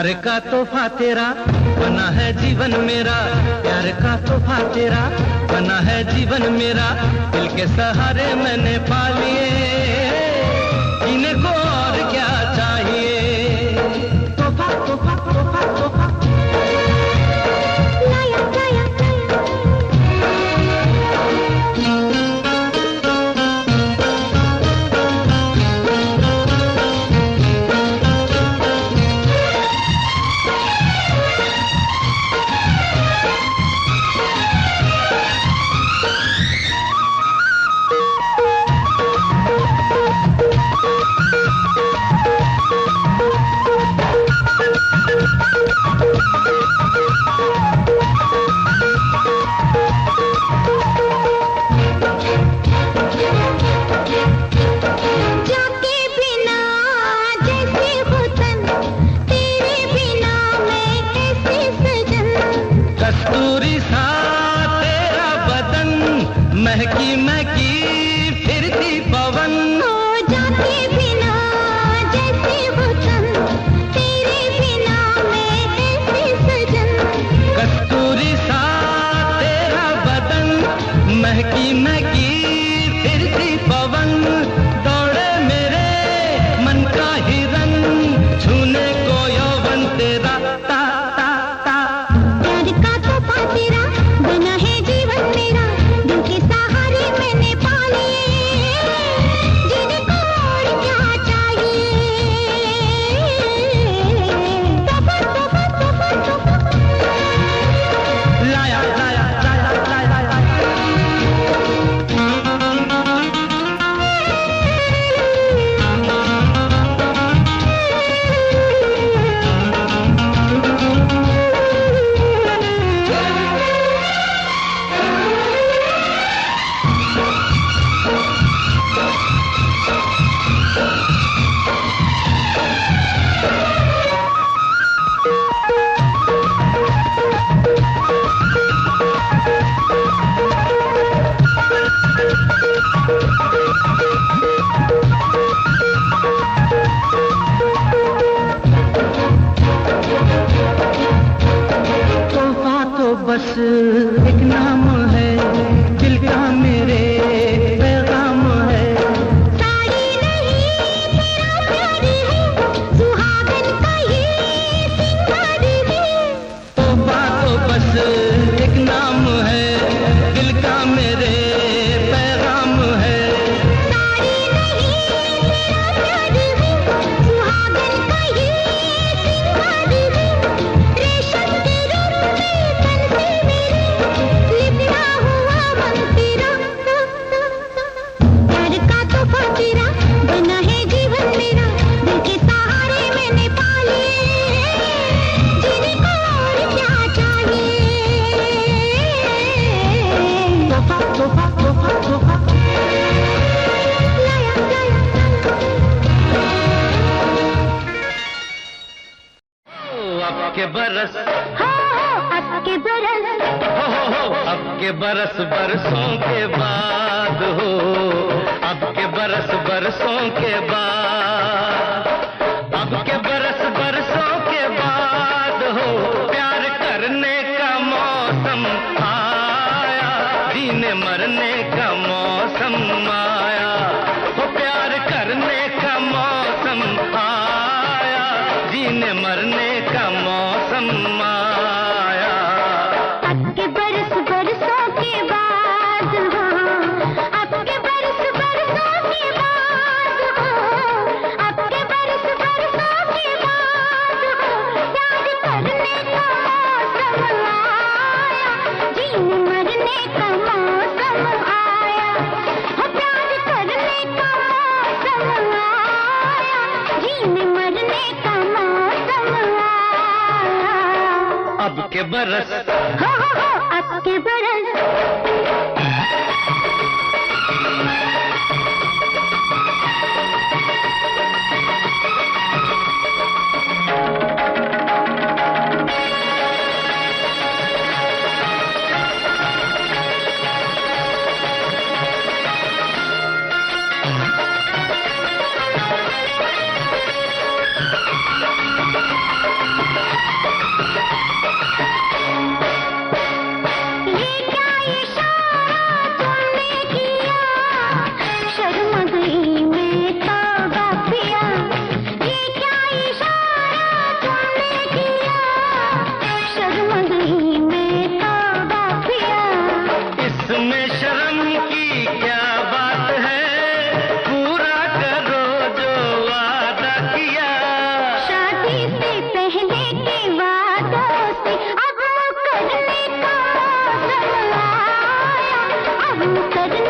प्यार का तोहफा तेरा बना है जीवन मेरा, प्यार का तोहफा तेरा बना है जीवन मेरा, दिल के सहारे मैंने पा लिए, जीने को और क्या चाहिए। तोहफा तोहफा तोहफा तोहफा लाया लाया महकी महकी फिरती पवन हो जाते बिना जैसे वतन, तेरे बिना मैं कैसे सजन। कस्तूरी सा तेरा बदन, महकी महकी फिरती पवन, दौड़े मेरे मन का हिरन, छूने को यौवन तेरा ता ता ता। प्यार का तोहफा तेरा बना है जीवन मेरा, दिल के सहारे मैंने पा लिए, जीने को और क्या चाहिए। तोहफा तोहफा तोहफा तोहफा लाया लाया लाया लाया लाया। बस एक नाम है, दिल का मेरे पैगाम है। साड़ी नहीं तेरा प्यार है, सुहागन का ये सिंगार है। तोहफा तो बस एक नाम है, दिल का मेरे पैगाम है। साड़ी नहीं तेरा प्यार है, सुहागन का ये सिंगार है। रेशम के रूप में तन से मेरे लिपटा हुआ मन तेरा, प्यार का तोहफा तेरा बना है जीवन मेरा, दिल के सहारे मैंने पा लिए, जीने को और क्या चाहिए। तोहफा तोहफा तोहफा तोहफा लाया लाया अब के बरस हो अब के बरस, अब के बरस बरसों के बाद हो, अब के बरस बरसों के बाद, अब के बरस बरसों के बाद हो, प्यार करने का मौसम आया, जीने मरने का मौसम आया, हो प्यार करने का मौसम आया, जीने मरने का मौसम आया। अब के बरस बरसों के बाद हो, अब के बरस बरसों के बाद हो, अब के बरस बरसों के बाद हो, प्यार करने का मौसम आया, जीने मरने का मौसम आया, हो प्यार करने का मौसम आया, जीने मरने का मौसम आया। अब के बरस हो अब के बरस।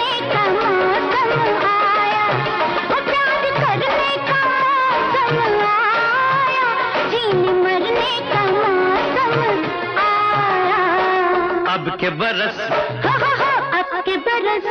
मरने का मौसम आया, वो प्यार करने का मौसम आया, जीने मरने का मौसम आया। अब के बरस अब के बरस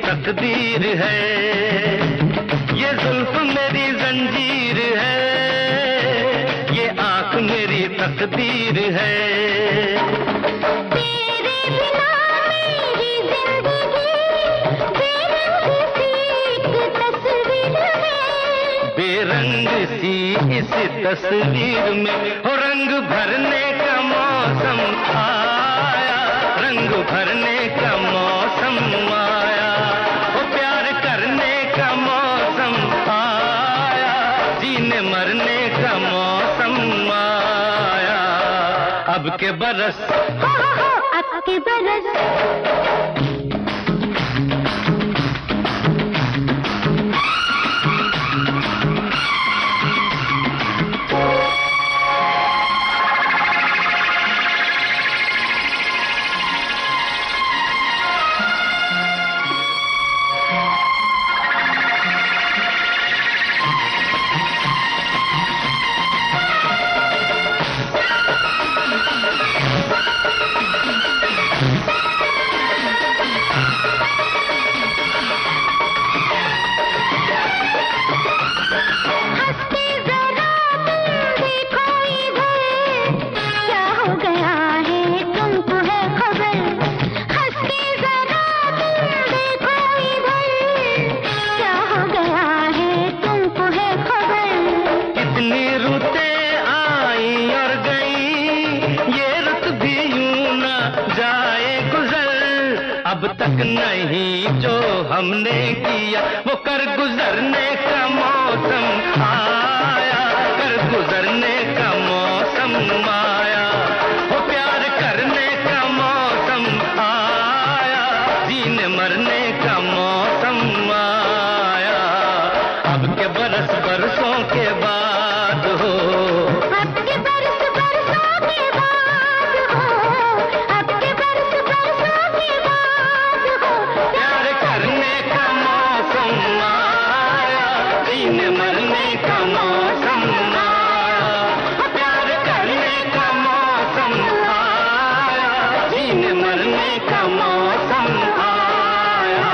तकदीर है, ये जुल्फ मेरी जंजीर है, ये आंख मेरी तकदीर है। तेरे बिना मेरी जिंदगी बेरंग सी एक तस्वीर है, बेरंग सी इस तस्वीर में हो रंग भरने का मौसम आया, रंग भरने का मौसम आया, मरने का मौसम आया। अब के बरस अब के बरस अब तक नहीं जो हमने किया वो कर गुजरने का मौसम आया, कर गुजरने का मौसम आया, वो प्यार करने का मौसम आया, जीने मरने का मौसम आया। अब के बरस बरसों के बाद हो, अब के बरस बरसों के बाद हो, अब के बरस बरसों के बाद हो, प्यार करने का मौसम आया, जीने मरने का मौसम आया, प्यार करने का मौसम आया, जीने मरने का मौसम आया।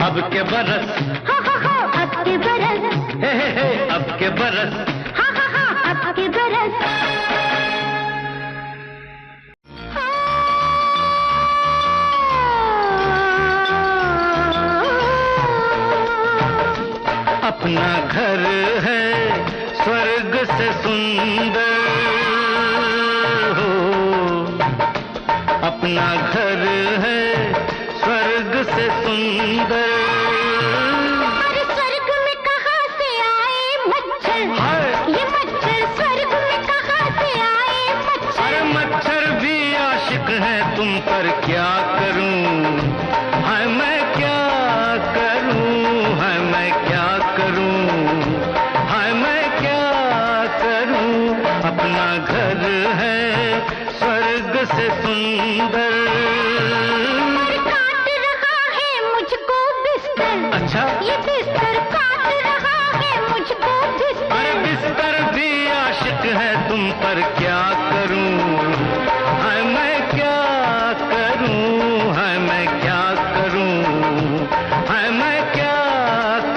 अब के बरस अब के बरस हे अब के बरस अब के बरस अपना घर है स्वर्ग से सुंदर हो, अपना घर है स्वर्ग से सुंदर। अरे स्वर्ग में कहाँ से आए मच्छर, ये मच्छर स्वर्ग में कहाँ से आए मच्छर। अरे मच्छर भी आशिक है तुम पर क्या करूं, हाय मैं क्या करूं, हाय मैं क्या करूं, हाय मैं क्या करूं। अपना घर है स्वर्ग से सुंदर। काट रहा है मुझको बिस्तर, अच्छा ये बिस्तर काट रहा है मुझको बिस्तर। अरे बिस्तर भी आशिक है तुम पर क्या करूं, हाय मैं क्या करूं, हाय मैं क्या करूं, हाय मैं क्या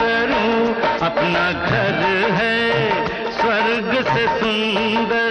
करूं। अपना घर है स्वर्ग से सुंदर।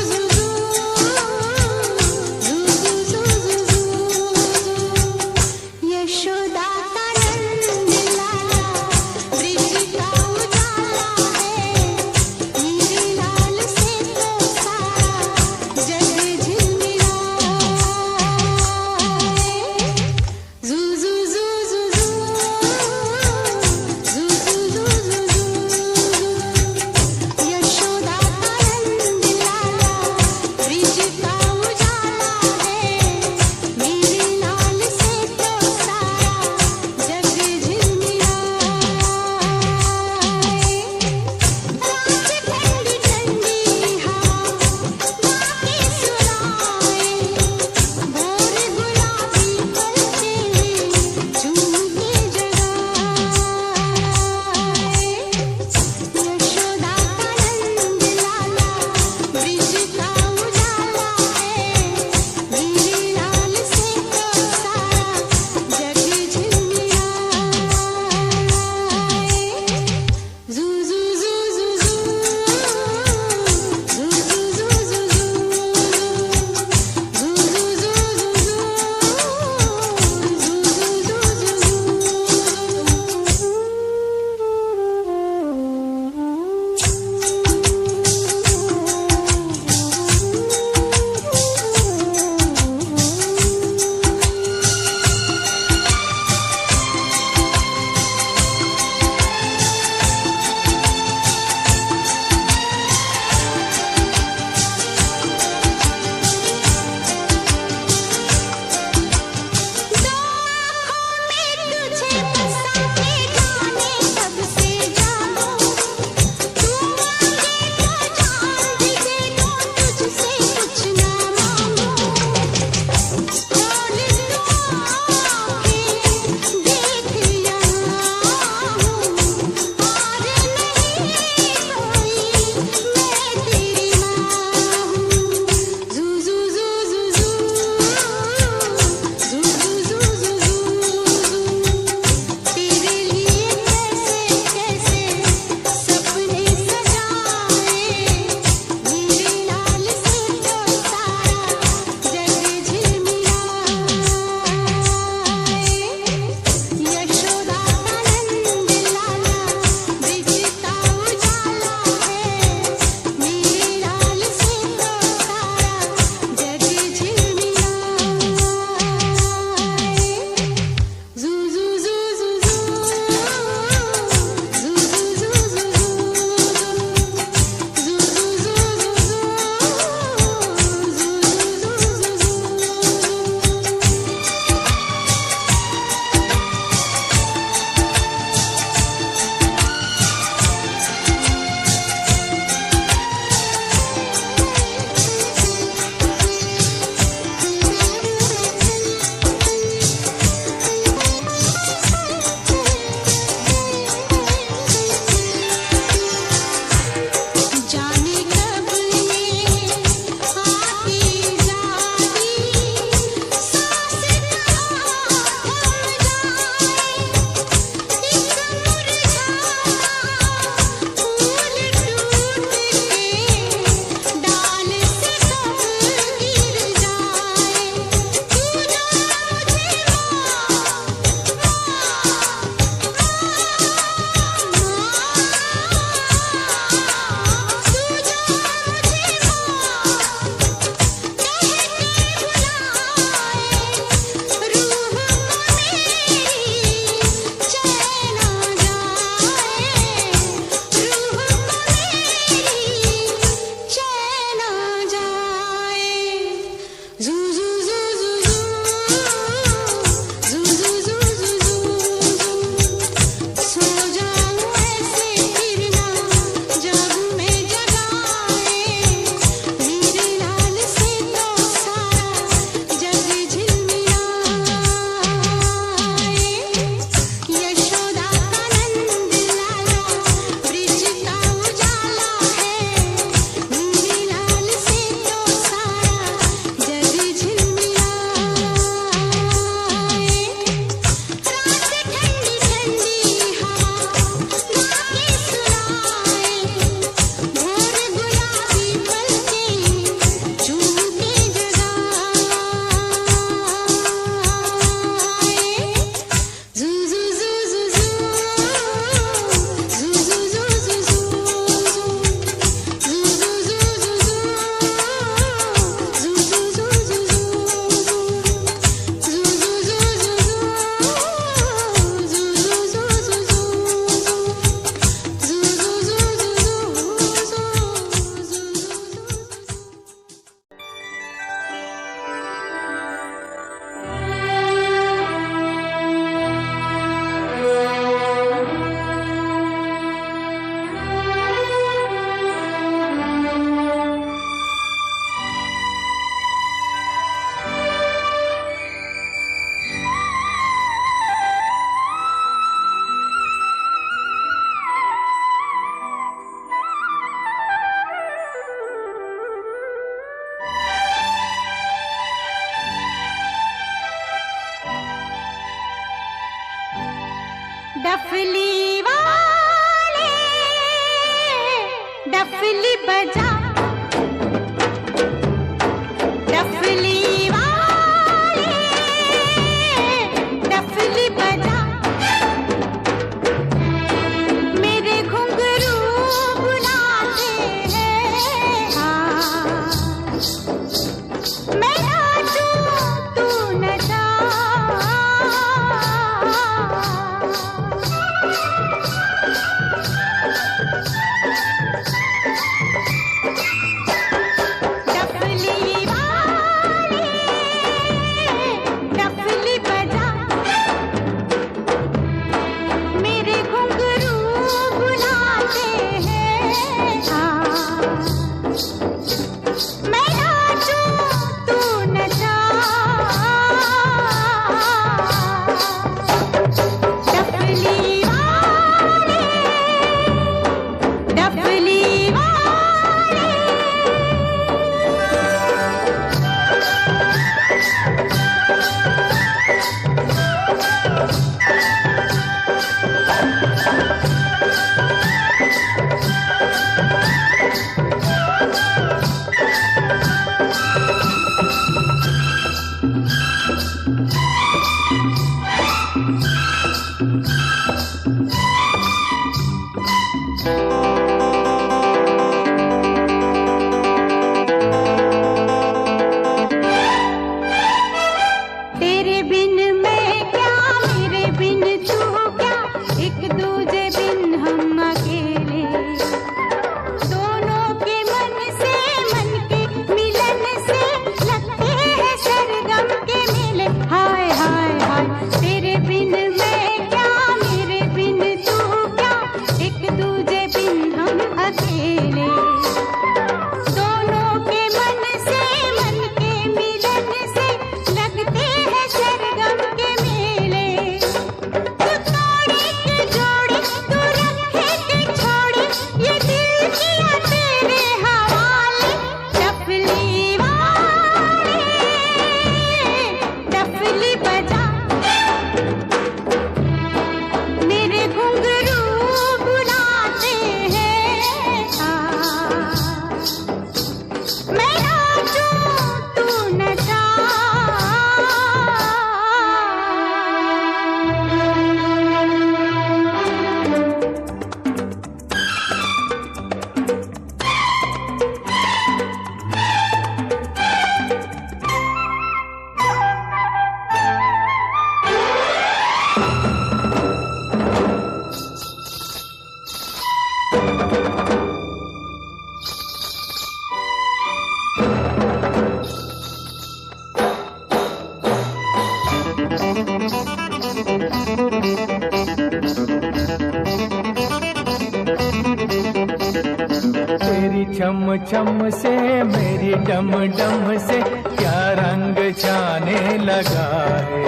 चम चम से मेरी डम डम से क्या रंग छाने लगा है।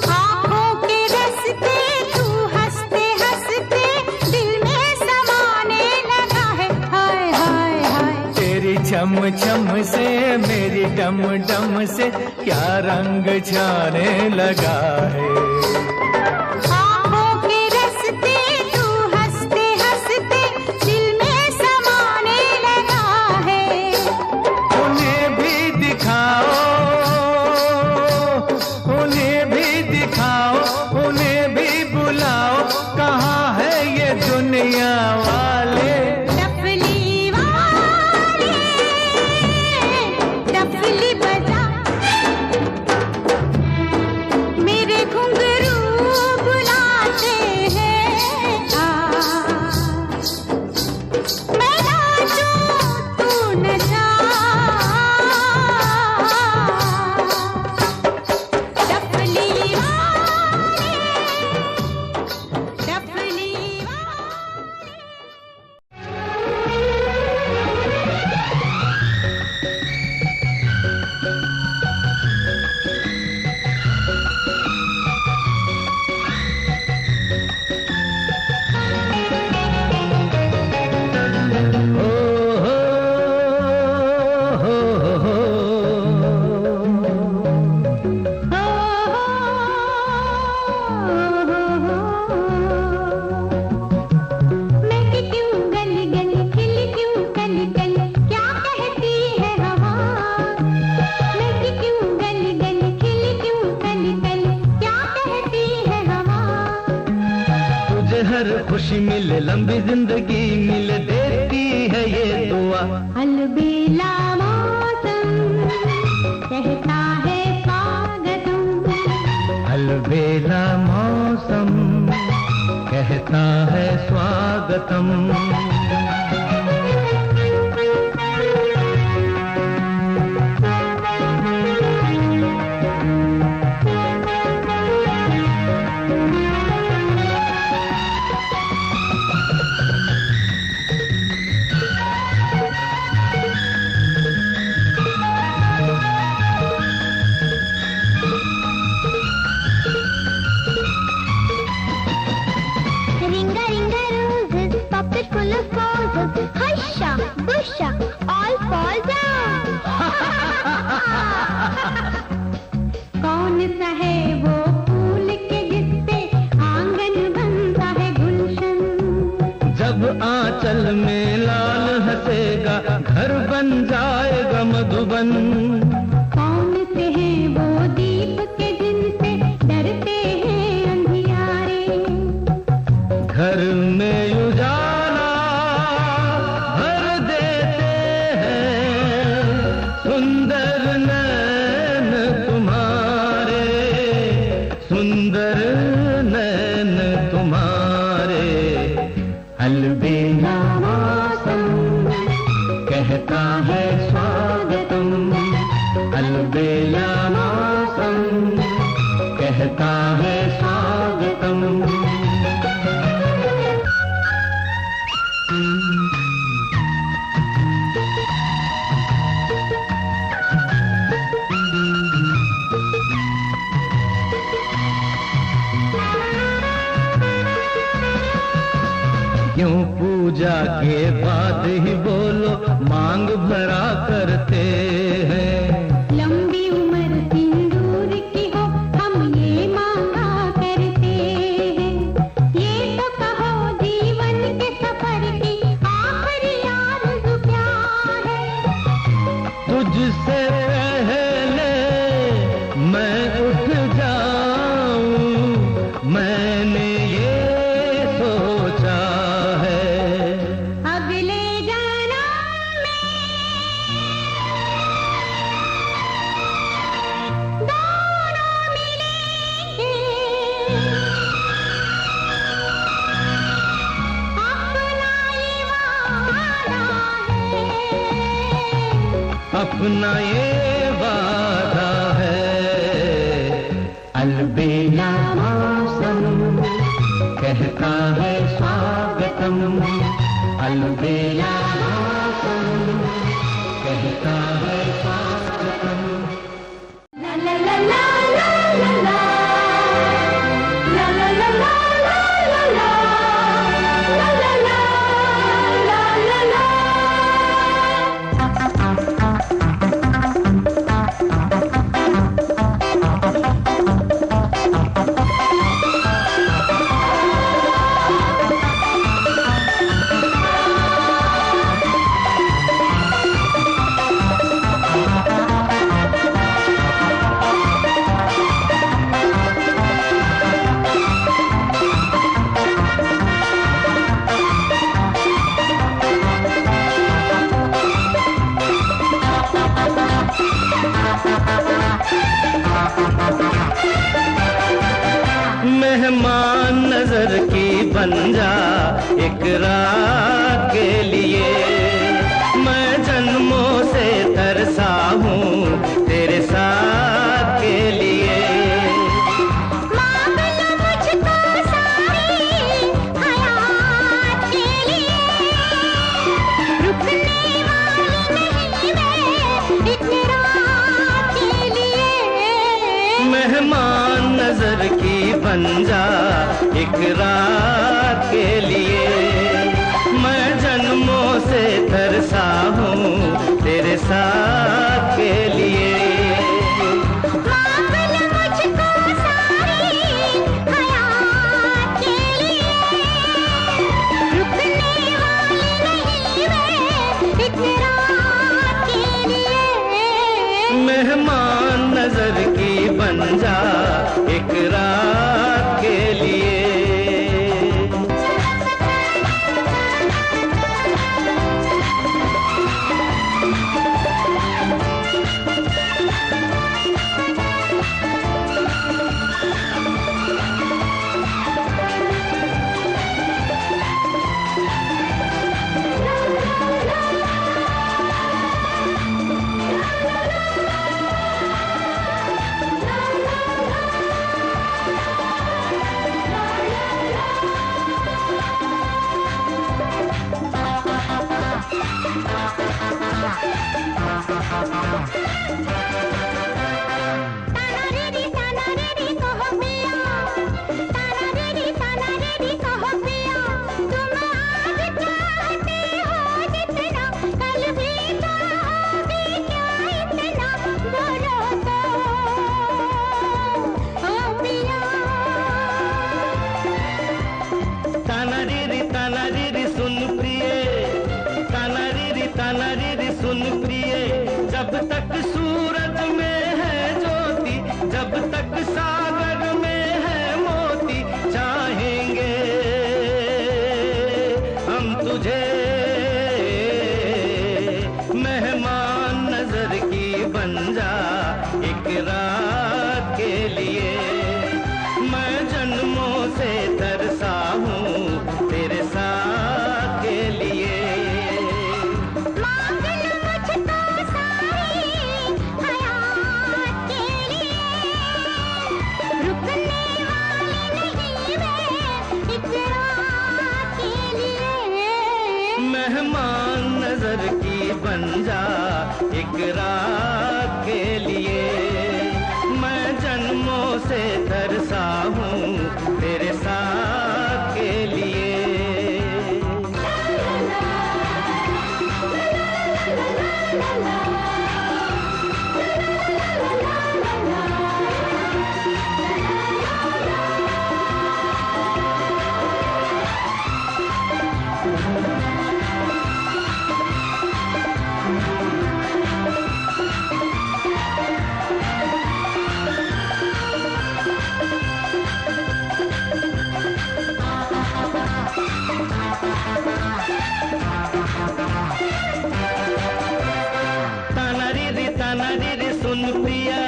आँखों के रस्ते तू हंसते हंसते दिल में समाने लगा है। हाय हाय हाय तेरी चम चम से मेरी डम डम से क्या रंग छाने लगा है। आँखों के रस्ते तू हंसते हंसते दिल में समाने लगा है। उन्हें भी दिखाओ, उन्हें भी दिखाओ, उन्हें भी बुलाओ, कहाँ है ये दुनिया वाले। डफली वाले डफली बजा, मेरे घुंघरू बुलाते हैं। मैं नाचूं तू नचा, डफली वाले डफली ओ हो हो मैं कि क्यों गली गली खिली क्यों कली कली क्या कहती है हवा। मैं कि क्यों गली गली खिली क्यों कली कली क्या कहती है हवा। तुझे हर खुशी मिले, लंबी जिंदगी मिले, देती है ये दुआ। अलबेला मौसम कहता है स्वागतम। अलबेला मौसम कहता है स्वागतम। Ringa ringa roses, puppet full of poses. Husha, busha, all fall down. कौन सा है वो फूल के जिसपे आंगन बनता है गुलशन। जब आंचल में लाल हंसेगा, घर बन जाएगा मधुबन। कौन से हैं वो दीप के जिनसे डरते हैं अंधियारे। घर में उजाला भर देते हैं सुंदर नैन तुम्हारे, सुंदर नैन तुम्हारे। अलबेला मौसम कहता है स्वागतम। अलबेला मौसम कहता है स्वागतम। क्यों पूजा के बाद ही बोलो, मांग भरा करते हैं। लंबी उम्र सिंदूर की हो हम ये मांगा करते हैं। ये तो कहो जीवन के सफर की आखिरी आरज़ू क्या है। तुझसे पहले मैं उठ जाऊं, मैंने ये सोचा है। अगले जन्म में दोनों मिलेंगे। अपना ये वादा है। अलबेला मौसम कहता है स्वागतम। अलबेला मौसम बन जा एक रात के लिए। मैं जन्मों से तरसा हूँ तेरे साथ के लिए। मांग लो मुझको सारी हयात के लिए, रुकने वाली नहीं मैं एक रात के लिए। मेहमान नजर की बन जा एक रात के लिए। मैं जन्मों से तरसा हूँ तेरे साथ के लिए। मांग लो मुझको सारी हयात के लिए, रुकने वाली नहीं मैं एक रात के लिए। मेहमान नजर की बन जा एक रात के लिए। तानारीरी सुन प्रिय, तानारीरी सुन प्रिय। जब तक सूरज में है ज्योति, जब तक सागर में है मोती, चाहेंगे हम तुझे। मेहमान नजर की बन जा एक रात के लिए। मैं जन्मों से तरसा हूँ तेरे साथ के लिए। मांग लो मुझको सारी हयात के लिए, रुकने वाली नहीं मैं एक रात के लिए। मेहमान नजर की बन जा एक रात के लिए। मैं जन्मों से तरसा हूँ तेरे साथ के लिए। तानारीरी सुन प्रिया,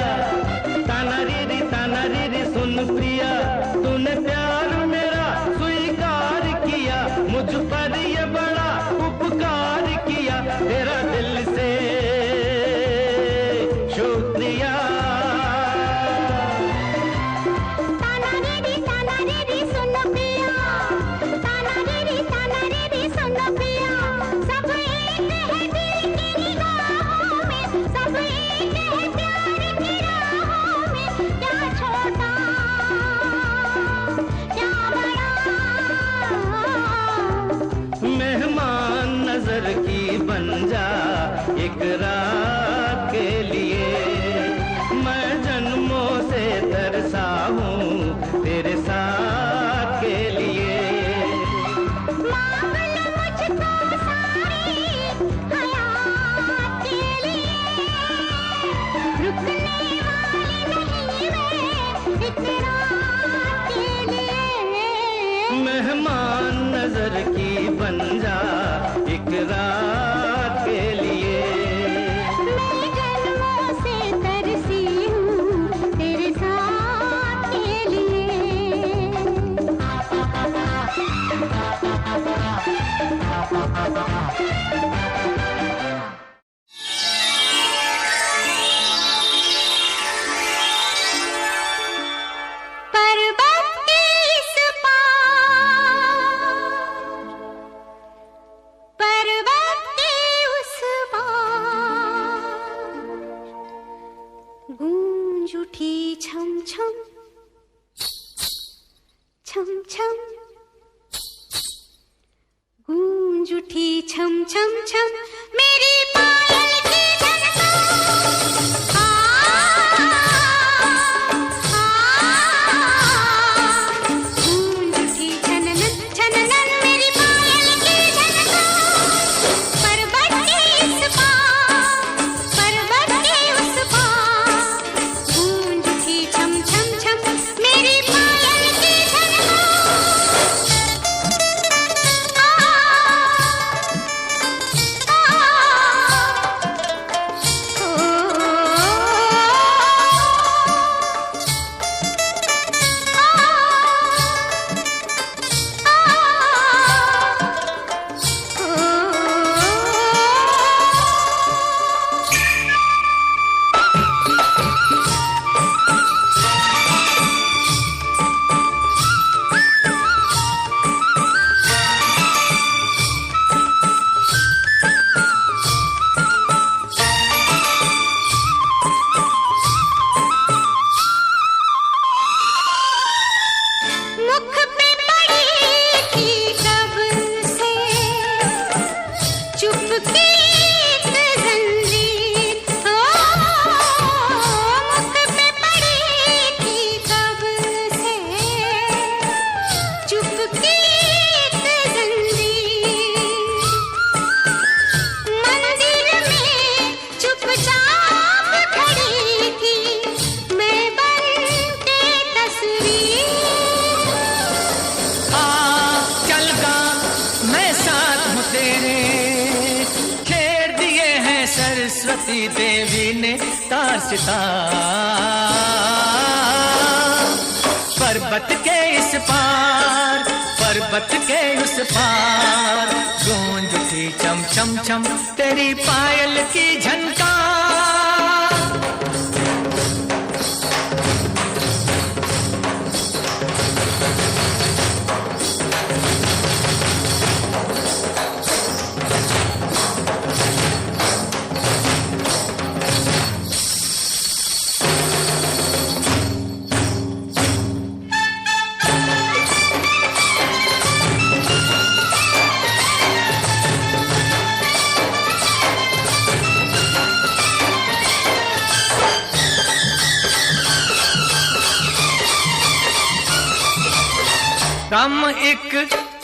तानारीरी सुन प्रिया। तूने प्यार मेरा स्वीकार किया, मुझ पर ये बड़ा उपकार किया। तेरा दिल से शुक्रिया। तानारीरी सुन प्रिया, तानारीरी सुन प्रिया। सब एक है दिल की निगाहों में, सब एक है प्यार की राहों में। क्या छोटा क्या बड़ा। मेहमान नजर की बन जा एक रात के लिए। मैं जन्मों से तरसा हूँ तेरे साथ के लिए। मांग लो मुझको सारी हयात के लिए, रुकने वाली नहीं मैं एक रात के लिए। मेहमान नजर की बन जा एक रात के लिए। छम छम मेरी पायल की झनकार। गूंज उठी छननन छननन मेरी पायल की झनकार। पर्वत के इस पार पर्वत के उस पार गूंज उठी छम छम छम मेरी पायल की मुख पे पड़ी थी कब से चुपकी एक जंजीर। ओ मुख पे पड़ी थी कब से चुपकी एक जंजीर। मंदिर में चुपचाप खड़ी थी मैं बन के तस्वीर। चल गा मैं साथ हूँ तेरे, खेर दिए हैं सरस्वती देवी ने तार सितार। पर्वत के इस पार पर्वत के उस पार गूंज उठी छम छम छम तेरी पायल की झनकार। कम एक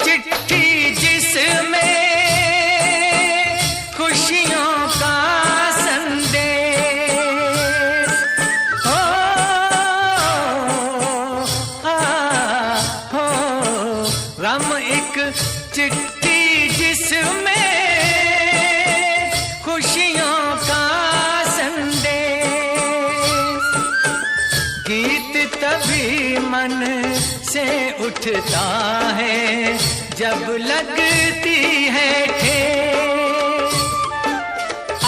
चिट्ठी जिसमें खुशियों का संदेश हो, हो गम एक चिट्ठी जिसमें खुशियों का संदेश। गीत तभी मन से उठता है जब लगती है ठेस। आ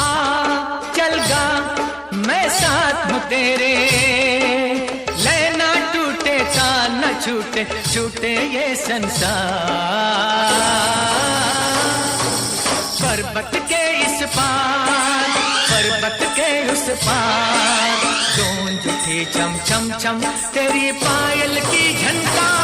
चल गा मैं साथ हूँ तेरे, लेना टूटे का न छूटे छूटे ये संसार। पर्वत के इस पार पर्वत के उस पार गूंज उठी छम छम छम तेरी पायल की झनकार।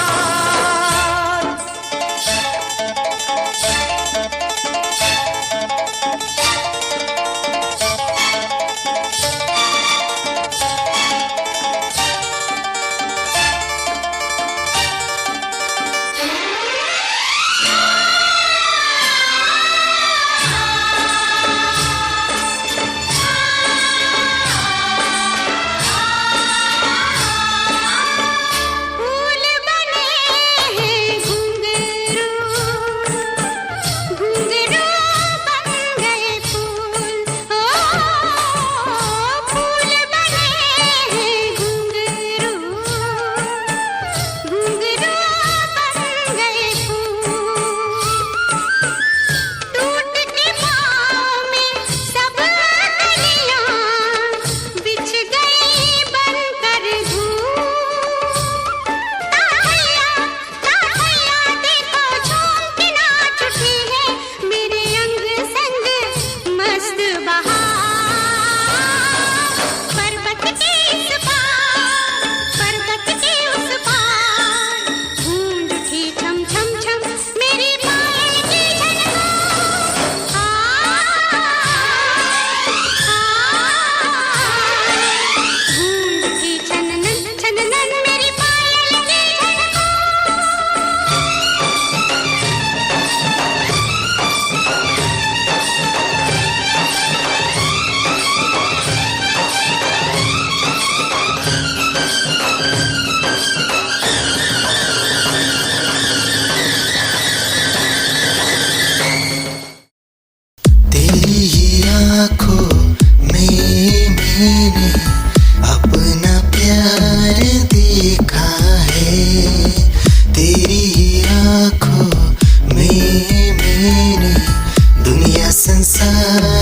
फूल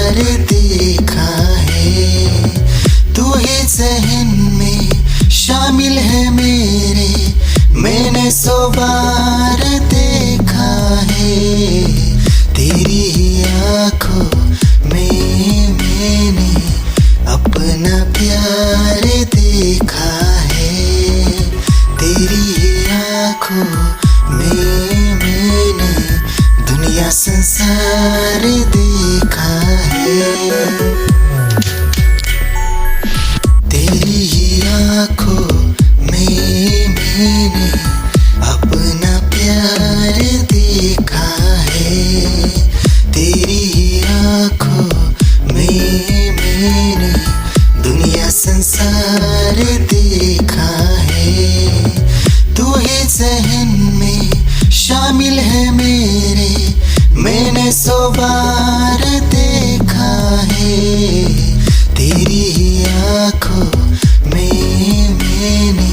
प्यार देखा है, तू ही ज़हन में शामिल है मेरे, मैंने 100 बार देखा है। तेरी ही आँखों में मैंने अपना प्यार देखा है, तेरी ही आँखों में मैंने दुनिया संसार देखा है। तेरी ही आँखों में मैंने अपना प्यार देखा है, तेरी ही आँखों में मैंने दुनिया संसार देखा है। तू ही ज़हन में शामिल है मेरे, मैंने 100 बार देखा है। तेरी ही आँखों में मैंने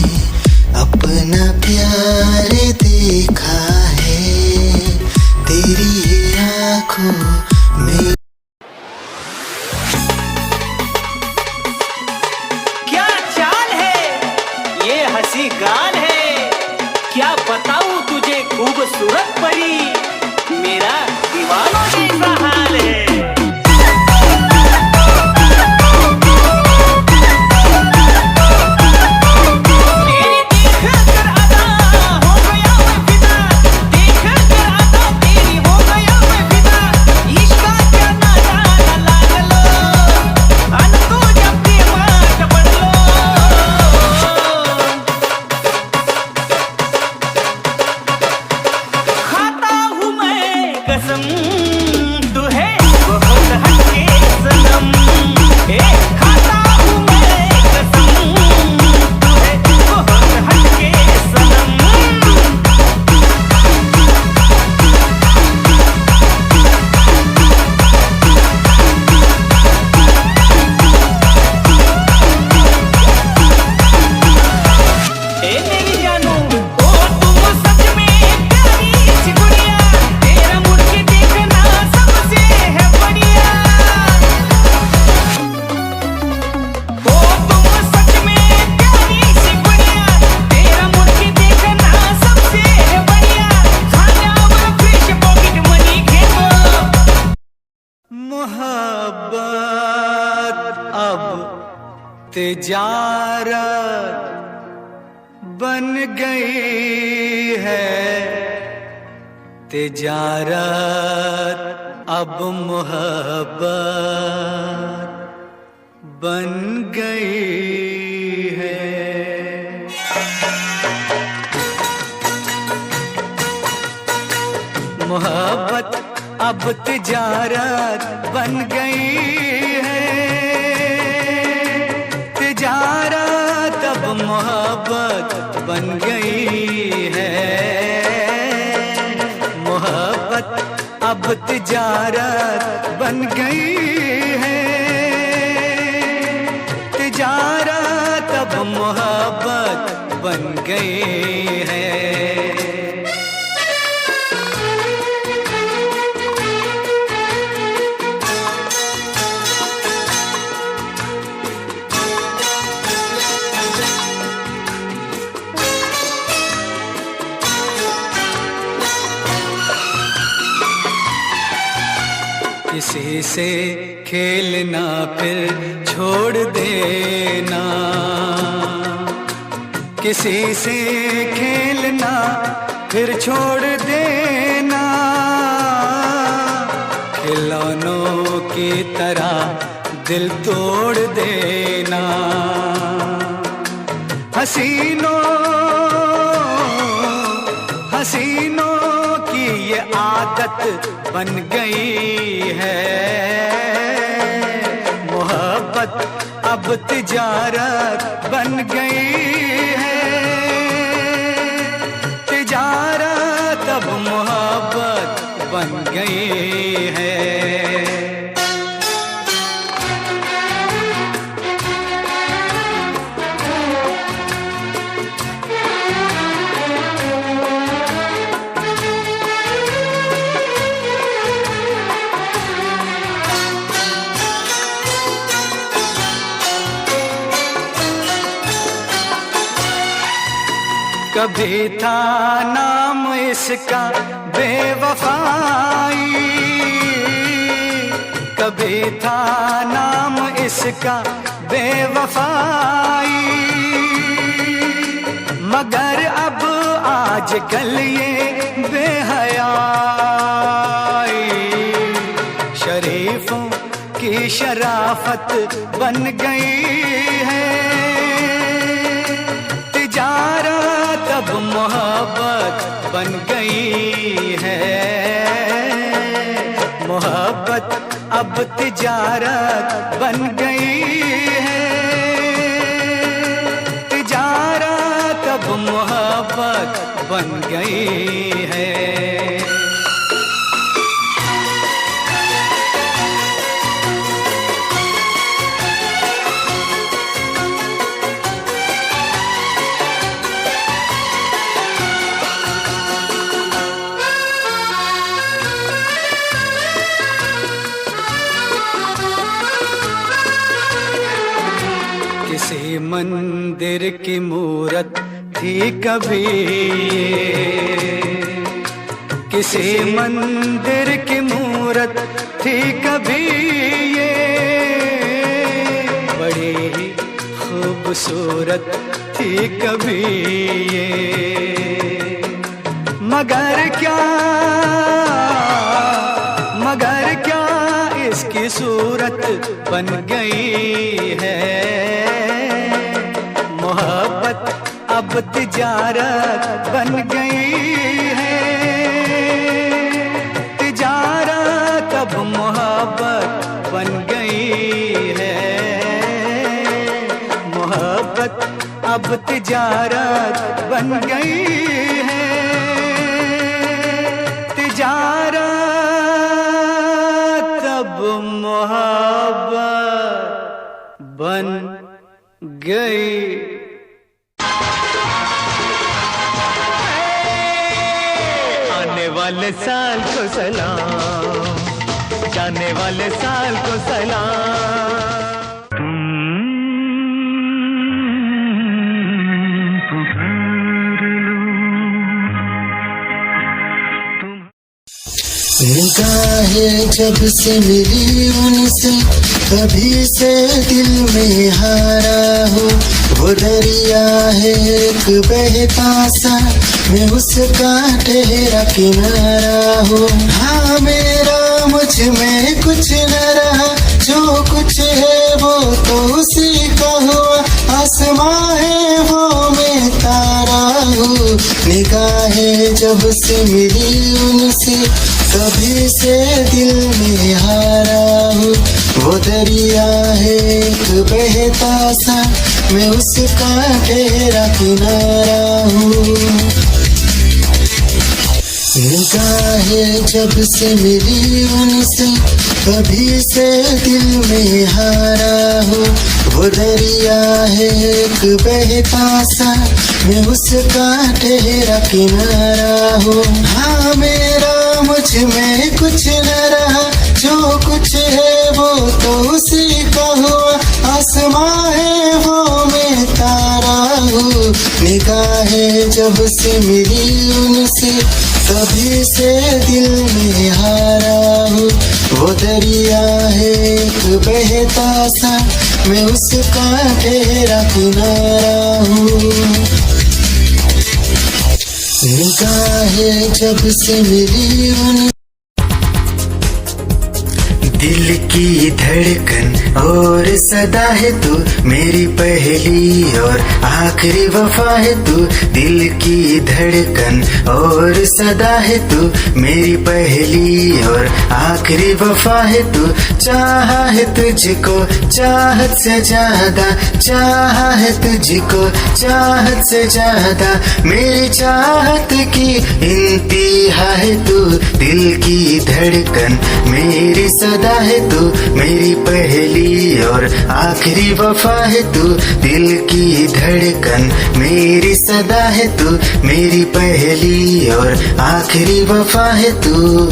अपना प्यार देखा है, तेरी ही आँखों में। क्या चाल है, ये हंसी गाल है, क्या बताऊं तुझे खूबसूरत परी, मेरा दीवानों जैसा हाल है। तिजारत बन गई है, तिजारत अब मोहब्बत बन गई है। मोहब्बत अब तिजारत बन गई है, तिजारत अब मोहब्बत बन गई है। मोहब्बत अब तिजारत बन गई है, तिजारत अब मोहब्बत बन गई है। किसी से खेलना फिर छोड़ देना, किसी से खेलना फिर छोड़ देना, खिलौनों की तरह दिल तोड़ देना। हसीनों हसीनों की ये आदत बन गई है। मोहब्बत अब तिजारत बन गई है, तिजारत अब मोहब्बत बन गई है। कभी था नाम इसका बेवफाई, कभी था नाम इसका बेवफाई, मगर अब आजकल ये बेहयाई शरीफों की शराफत बन गई है। तिजारत अब मोहब्बत बन गई है, मोहब्बत अब तिजारत बन गई है, तिजारत अब मोहब्बत बन गई है। किसी मंदिर की मूरत थी कभी, किसी मंदिर की मूरत थी कभी ये, बड़ी ही खूबसूरत थी कभी ये, मगर क्या इसकी सूरत बन गई है। मोहब्बत अब तिजारत बन गई है, तिजारत अब मोहब्बत बन गई है, मोहब्बत अब तिजारत बन गई है, तिजारत अब मोहब्बत बन गई। आने वाले साल को सलाम, जाने वाले साल को सलाम। निगाहें जब से मिली उनसे कभी से दिल में हारा हो, वो दरिया है एक बहता सा, मैं उसका ठहरा किनारा हो। हाँ मेरा मुझ में कुछ न रहा, जो कुछ है वो तो उसी का हुआ, आसमां है वो मैं तारा हूँ। निगाहें जब से मिली उनसे कभी से दिल में हारा हूँ, वो दरिया है एक बहता सा, मैं उसका ठहरा किनारा हूँ। निगाहें जब से मिली उनसे कभी से दिल में हारा हूँ, वो दरिया है एक बहता सा, मैं उसका ठहरा किनारा हूँ। हाँ मेरा मुझ में कुछ न रहा, जो कुछ है वो तो उसी का हुआ, आसमां है वो मैं तारा हूँ। निगाहें जब से मिली उनसे कभी से दिल में हारा हूँ, वो दरिया है एक बहता सा, मैं उसका ठहरा किनारा हूँ। निगाहें जब से मिली उन दिल की धड़कन और सदा है तू, मेरी पहली और आखिरी वफा है तू। दिल की धड़कन और सदा है तू, मेरी पहली और आखिरी वफा है तू। चाहा है तुझको चाहत से ज्यादा, चाहा है तुझको चाहत से ज्यादा, मेरी चाहत की इंतहा है तू। दिल की धड़कन मेरी सदा है तू, मेरी पहली और आखिरी वफा है तू। दिल की धड़कन मेरी सदा है तू, मेरी पहली और आखिरी वफा है तू।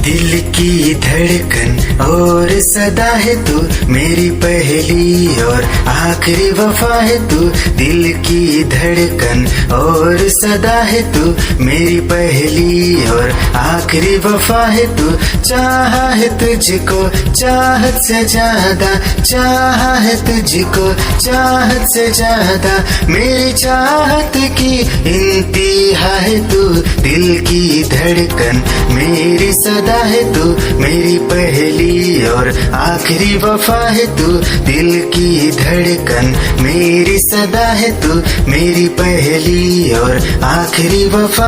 दिल की धड़कन और सदा है तू, मेरी पहली और आखिरी वफा है तू। दिल की धड़कन और सदा है तू, मेरी पहली और आखिरी वफा है तू। चाहा है तुझको चाहत से ज्यादा, चाहा है तुझको चाहत से ज्यादा, मेरी चाहत की इंतहा है तू। दिल की धड़कन मेरी सदा है तू, मेरी पहली और आखिरी वफा है तू। दिल की धड़कन मेरी सदा है तू, मेरी पहली और आखिरी वफा।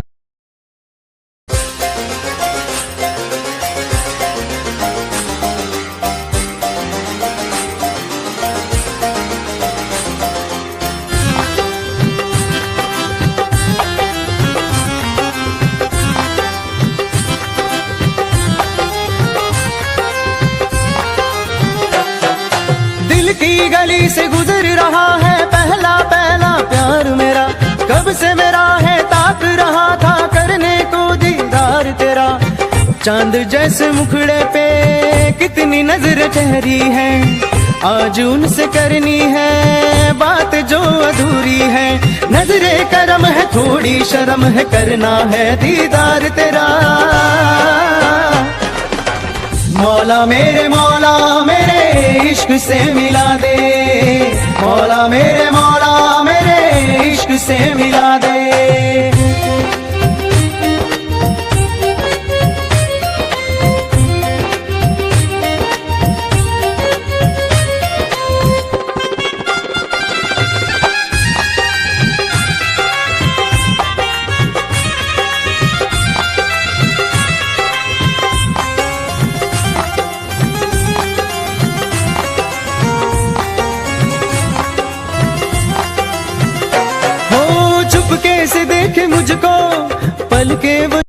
की गली से गुजर रहा है पहला पहला प्यार मेरा, कब से मेरा है ताक रहा था करने को दीदार तेरा। चांद जैसे मुखड़े पे कितनी नजर ठहरी है, आज उनसे करनी है बात जो अधूरी है। नजरे करम है थोड़ी शर्म है, करना है दीदार तेरा। मौला मेरे इश्क से मिला दे, मौला मेरे इश्क से मिला दे। कैसे देखे मुझको पल के वो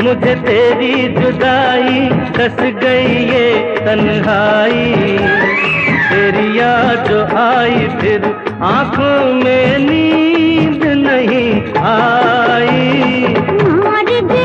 मुझे तेरी जुदाई, दस गई ये तन्हाई। तेरी याद जो आई फिर आंखों में नींद नहीं आई। मर गई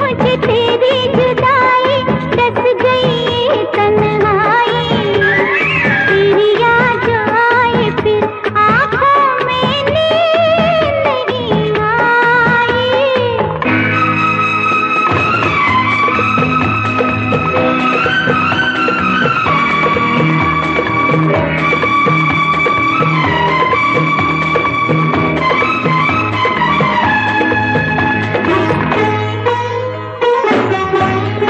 मुझे तेरी जुदाई, दस गई ये तन्हाई। तेरी याद जो आई फिर आंखों में नींद नहीं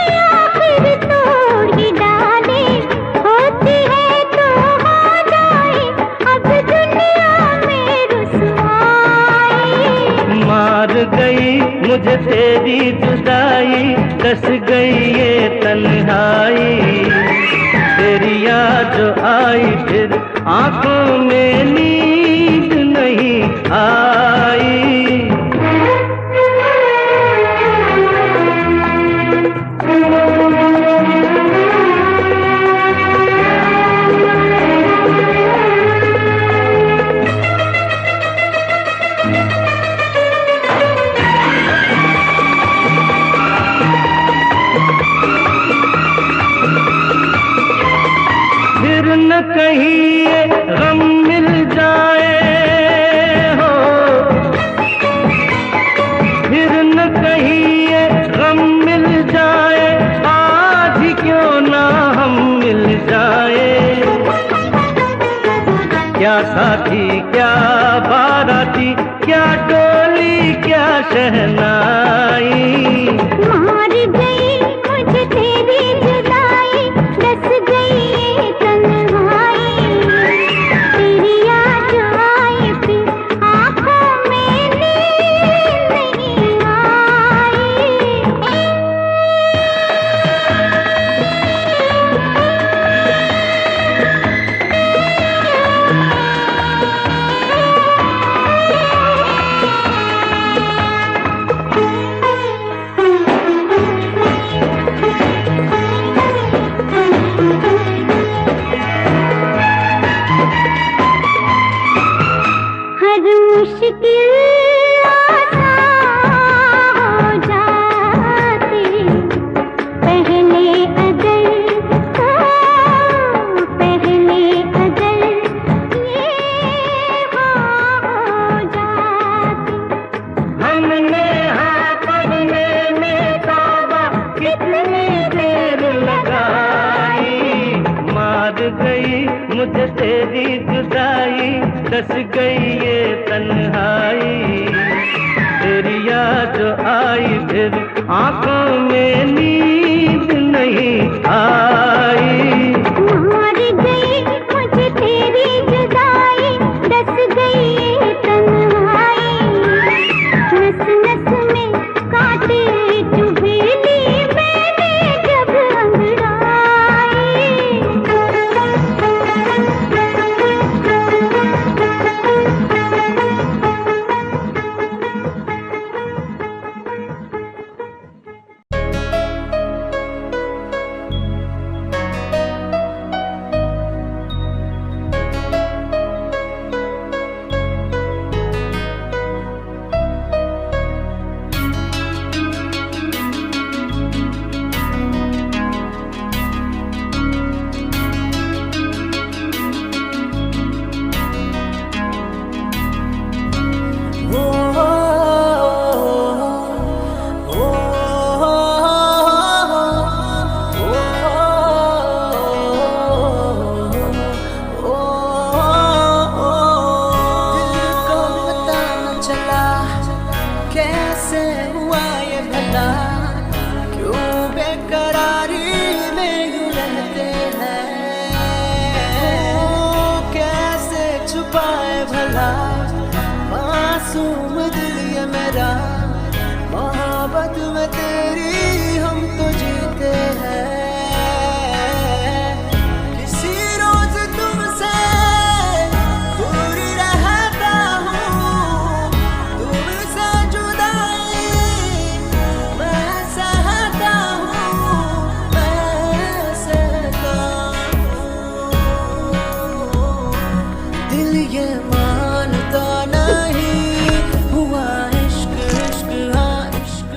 आई। मुझे तेरी जुदाई, दस गई ये तन्हाई। तेरी याद जो आई फिर आंखों में नींद नहीं आई। न कहीं ये गम मिल जाए, आज ही क्यों ना हम मिल जाए। क्या साथी क्या बाराती, क्या डोली क्या शहनाई। मार गई मुझे तेरी जुदाई, डस गई ये तन्हाई। तेरी याद आई फिर आँखों में नींद नहीं आई। हर मुश्किल आसान हो जाती, पहले अगर ये हो जाती। हमने हाँ करने में तौबा कितनी देर लगाई। मार गई मुझे तेरी जुदाई, डस गई ये तन्हाई। तेरी याद आई फिर आंखों में नींद नहीं आई। मार गई मुझे तेरी जुदाई, डस गई ये तन्हाई। नस नस में कांटे चुभे ली मैंने जब मासूम दिल ये मेरा, मोहब्बत में तेरी हम तो जीते हैं। किसी रोज तुमसे दूर रहता हूँ, तुमसे जुदाई मैं सहता हूँ, मैं सहता हूँ। दिल ये मानता नहीं हुआ इश्क, इश्क हाँ इश्क।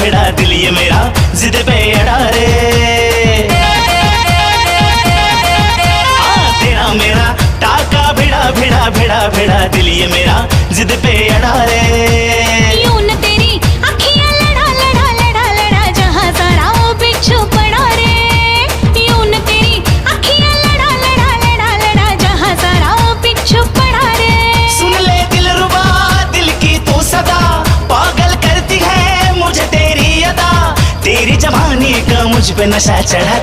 भिड़ा दिल ये मेरा जिद पे अड़ा रे। तेरा मेरा टाका भिड़ा दिल ये मेरा जिद पे अड़ा रे। यूं न तेरी अखियां लड़ा जहां सारा वो बिच्छू पड़ा रे। यूं न तेरी अखियां लड़ा जहां सारा वो बिच्छू पड़ा रे। सुन ले दिलरुबा दिल की तू सदा, पागल करती है मुझे तेरी अदा। तेरी जवानी का मुझ पे नशा चढ़ा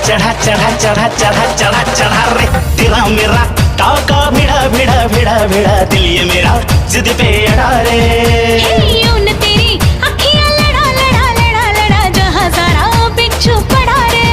रे। तेरा मेरा टाका भिड़ा दिल ये मेरा जिद पे अड़ा रे। यूं न तेरी अखियां लड़ा जहां सारा वो बिच्छू पड़ा रे।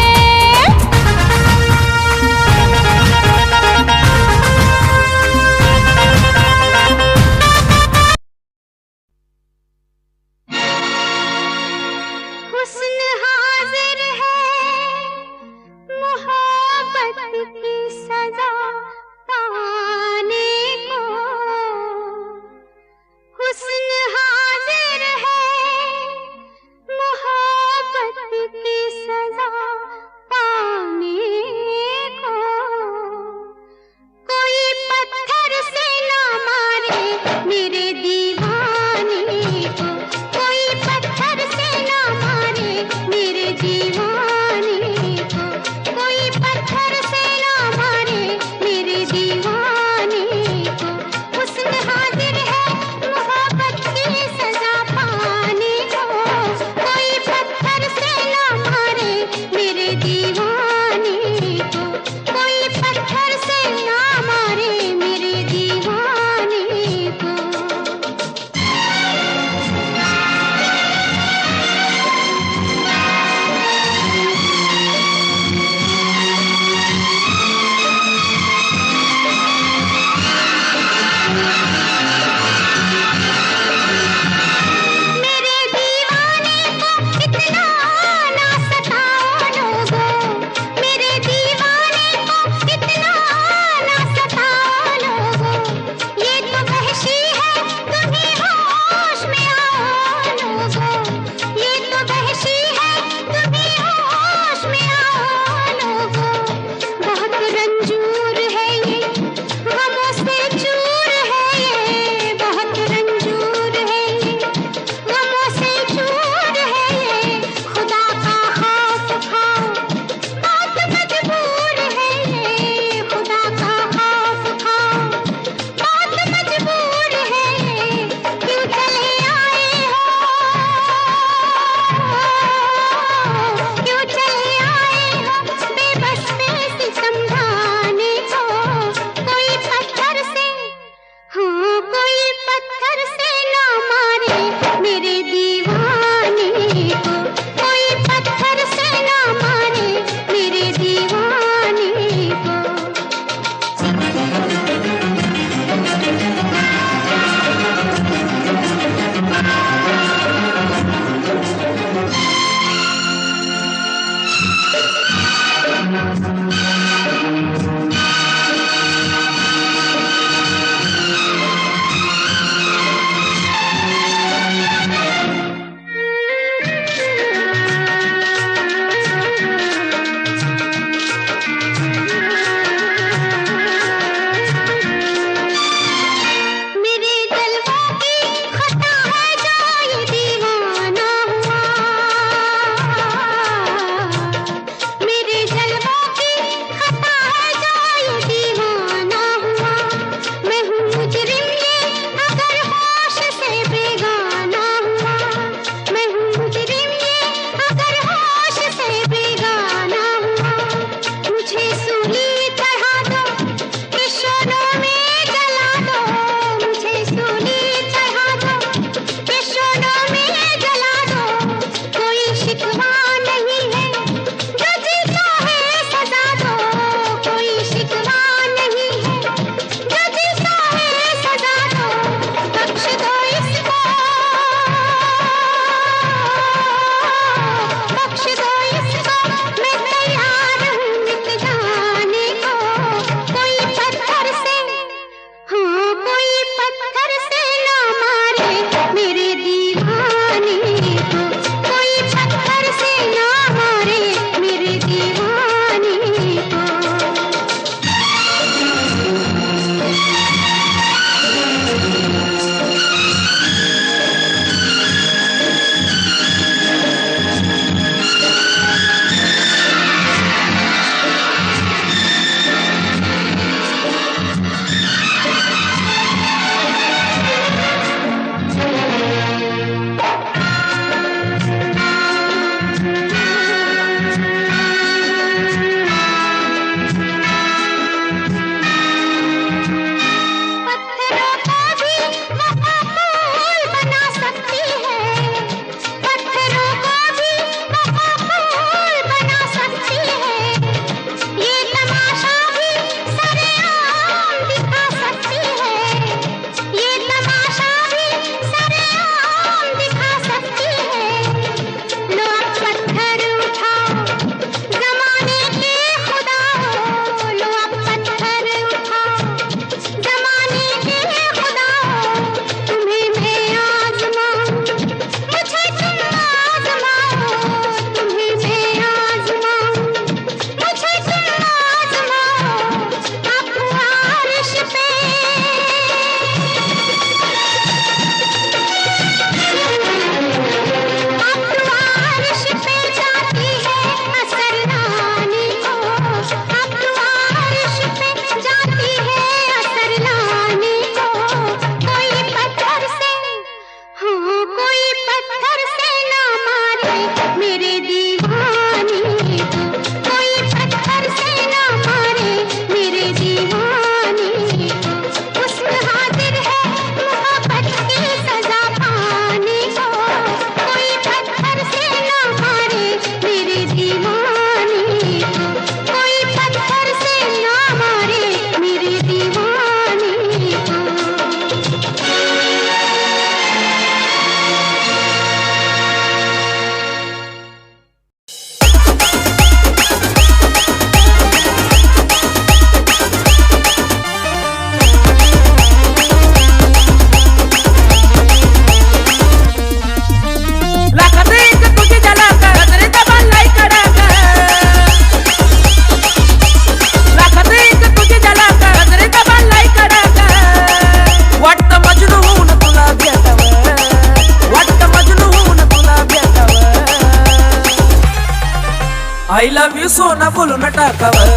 I love you सोना बोलू न टाकावर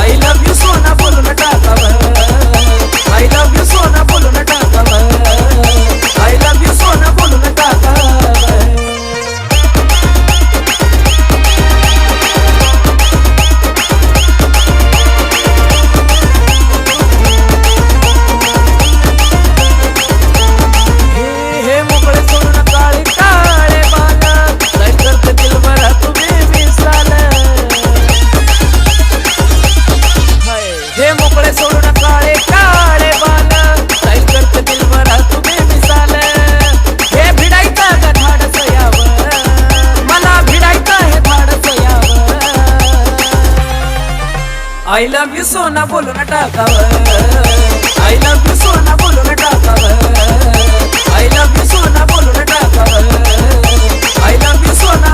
I love you सोना बोलू न टाकावर I love you सोना बोलू न टाकावर I love you सोना बोलू न टाकावर हे मोकळे सोडून काळे काळे बाल काय करते दिल भरा तुम्ही मिसाल हे मोकळे सोडून काळे काळे बाल काय करते दिल भरा तुम्ही मिसाल हे भिडायचा का धाडस यावर मला भिडायचा हे धाडस यावर I love you सोना बोलू न टाकावर I love you सोना बोलू न टाकावर I love you सोना बोलू न टाकावर I love you सोना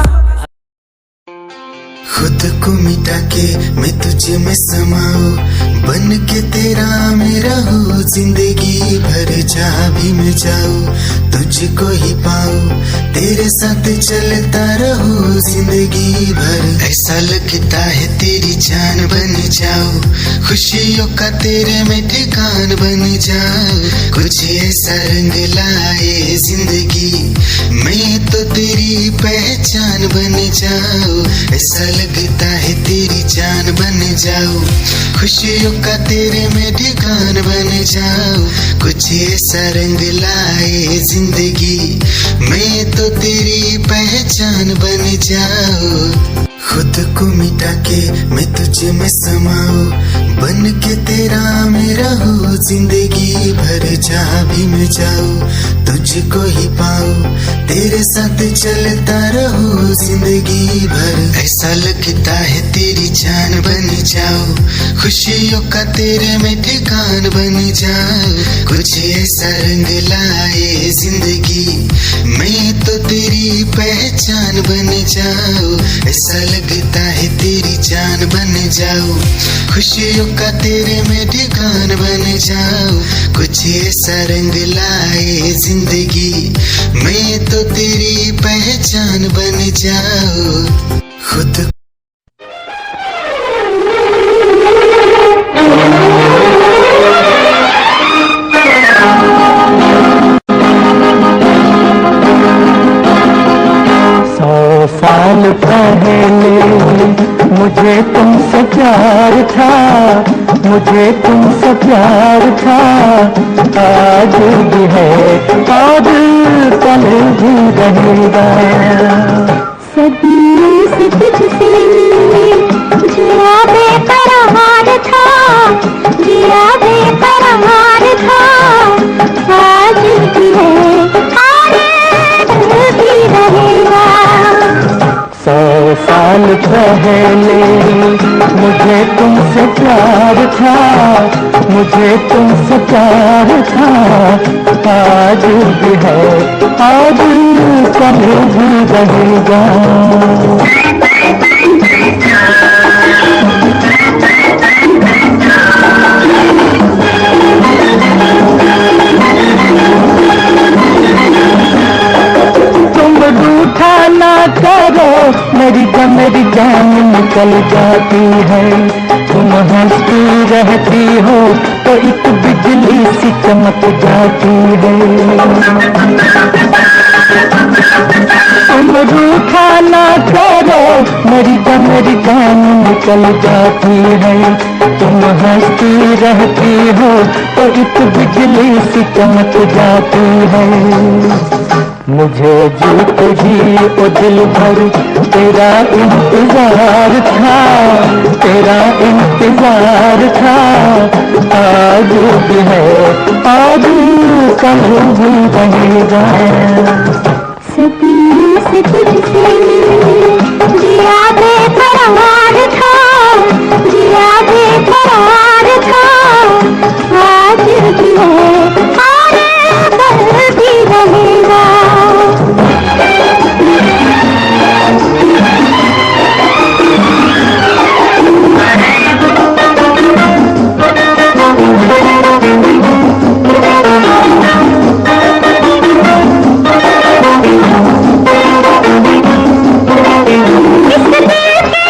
खुद को मिटा के मैं तुझे में समाऊं बन के तेरा मैं रहूं जिंदगी भर जहाँ भी मैं जाऊं तुझको ही पाऊं तेरे साथ चलता रहूं जिंदगी भर ऐसा लगता है तेरी जान बन जाऊं खुशियों का तेरे में ठिकान बन जाऊं कुछ ऐसा रंग लाए जिंदगी मैं तो तेरी पहचान बन जाऊं ऐसा लगता है तेरी जान बन जाऊं खुशियों का तेरे में ठिकान बन जाऊं कुछ ऐसा रंग लाए जिंदगी मैं तो तेरी पहचान बन जाऊं खुद को मिटा के मैं तुझे में समाऊं बन के तेरा मैं रहूं जिंदगी भर जहाँ भी मैं जाऊं तुझको ही पाऊं तेरे साथ चलता रहूं जिंदगी भर ऐसा लगता है तेरी जान बन जाऊं खुशियों का तेरे में ठिकान बन जाऊं कुछ ऐसा रंग लाए जिंदगी मैं तो तेरी पहचान बन जाऊं ऐसा लगता है तेरी जान बन जाऊं खुशियों का तेरे में ठिकान बन जाऊं कुछ ऐसा रंग लाए जिंदगी मैं तो तेरी पहचान बन जाऊं खुद साल पहले मुझे तुमसे प्यार था मुझे तुमसे प्यार था आज भी है और कल भी रहेगा सदियों से तुझसे जिया बेकरार था जिया बेकरार था आज भी है और कल भी रहेगा 100 साल पहले मुझे तुमसे प्यार था मुझे तुमसे प्यार था आज भी है आज कल भी रहेगा करो मेरी जान निकल जाती है तुम हंसती रहती हो तो एक बिजली सी चमक जाती है तुम रूठा ना करो मेरी जान निकल जाती है तुम हंसती रहती हो तो एक बिजली सी चमक जाती है मुझे जीत जी ओ दिल भर तेरा इंतजार था तेरा इंतजार था आज भी है आज कल भी रहेगा सदियों से तुझसे जिया बेकरार था जिया बेकरार था आज भी है और कल भी रहेगा इस दिल के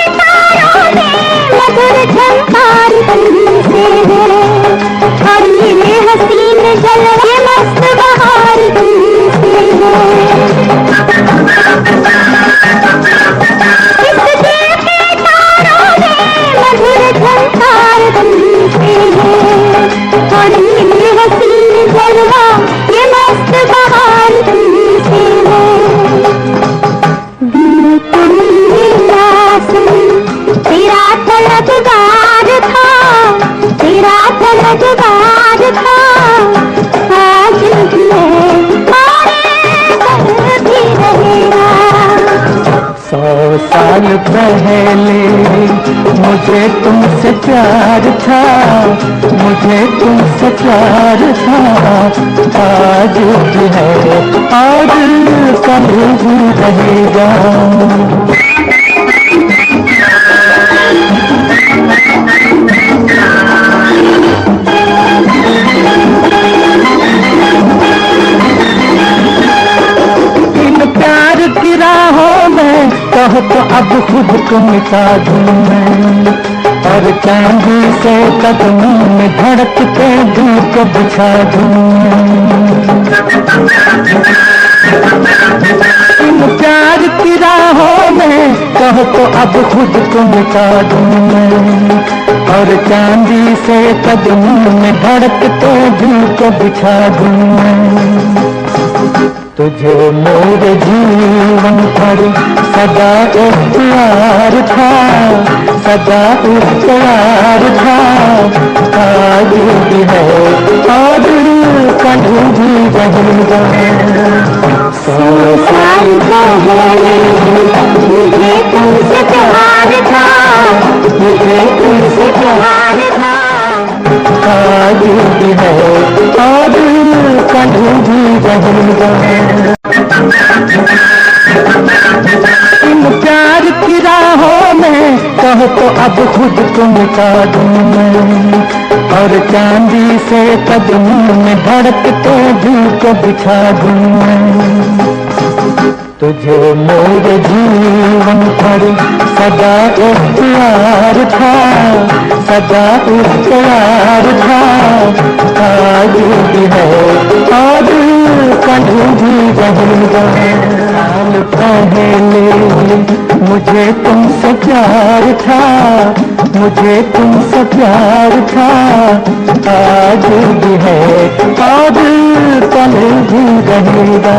था, आज भी है और कल भी रहेगा। 100 साल पहले मुझे तुमसे प्यार था, मुझे तुमसे प्यार था, आज भी है और कल भी रहेगा। की राहों में कहो तो अब खुद को मिटा दूं मैं, और चांदी से कदमों में धड़कते दिल को बिछा दूं। इन प्यार की राहों में कहो तो अब खुद को मिटा दूं मैं, और चांदी से कदमों में धड़कते दिल को बिछा दूं मैं। तुझे मेरे जीवन पर सदा इख्तियार था, सदा इख्तियार था, आज भी है और कल भी रहेगा। 100 साल पहले मुझे तुमसे प्यार था, मुझे तुमसे प्यार था, आज भी है और कल भी रहेगा। इन प्यार की राहों में कहो तो अब खुद को मिटा दूं मैं, और चांदी से कदमों में धड़कते दिल को बिछा दूं मैं। तुझे मेरे जीवन पर सदा इख्तियार था, सदा इख्तियार था, आज भी है और कल भी रहेगा। साल पहले मुझे तुमसे प्यार था, मुझे तुमसे प्यार था, आज भी है और कल भी रहेगा।